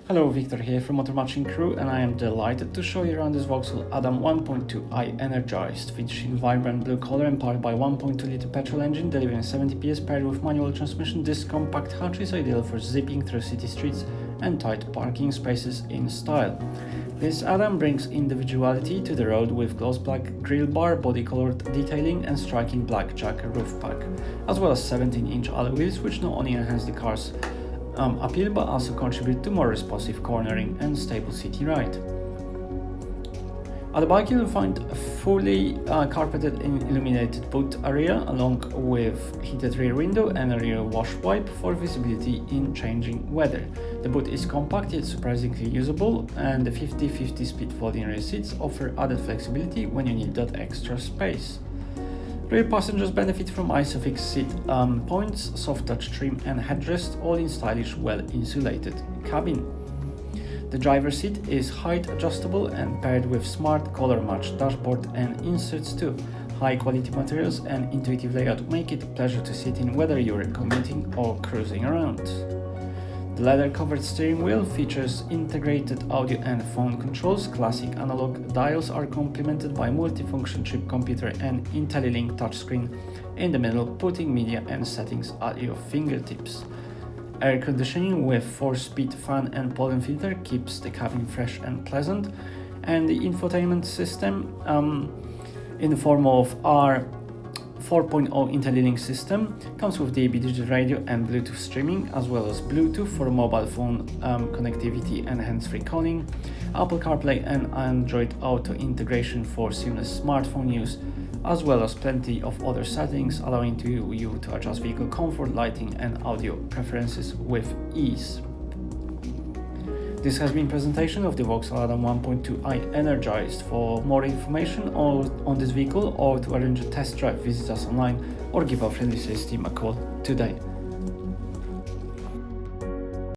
Hello, Victor here from Multifunction Crewe, and I am delighted to show you around this Vauxhall ADAM 1.2i ENERGISED, featuring vibrant blue color and powered by 1.2-litre petrol engine delivering 70 PS paired with manual transmission. This compact hatch is ideal for zipping through city streets and tight parking spaces in style. This ADAM brings individuality to the road with gloss black grille bar, body-colored detailing and striking black jack roof pack, as well as 17-inch alloy wheels, which not only enhance the car's appeal but also contribute to more responsive cornering and stable city ride. At the back you'll find a fully carpeted and illuminated boot area along with heated rear window and a rear wash wipe for visibility in changing weather. The boot is compact yet surprisingly usable, and the 50/50 split folding rear seats offer added flexibility when you need that extra space. Rear passengers benefit from ISOFIX seat points, soft touch trim and headrest, all in stylish, well-insulated cabin. The driver's seat is height adjustable and paired with smart color-matched dashboard and inserts too. High-quality materials and intuitive layout make it a pleasure to sit in whether you're commuting or cruising around. The leather-covered steering wheel features integrated audio and phone controls. Classic analog dials are complemented by multifunction chip computer and IntelliLink touchscreen in the middle, putting media and settings at your fingertips. Air conditioning with 4-speed fan and pollen filter keeps the cabin fresh and pleasant, and the infotainment system in the form of our 4.0 IntelliLink system comes with DAB digital radio and Bluetooth streaming, as well as Bluetooth for mobile phone connectivity and hands-free calling, Apple CarPlay and Android Auto integration for seamless smartphone use, as well as plenty of other settings allowing you to adjust vehicle comfort, lighting and audio preferences with ease. This has been a presentation of the Vauxhall ADAM 1.2i ENERGISED. For more information on this vehicle or to arrange a test drive, visit us online or give our friendly sales team a call today.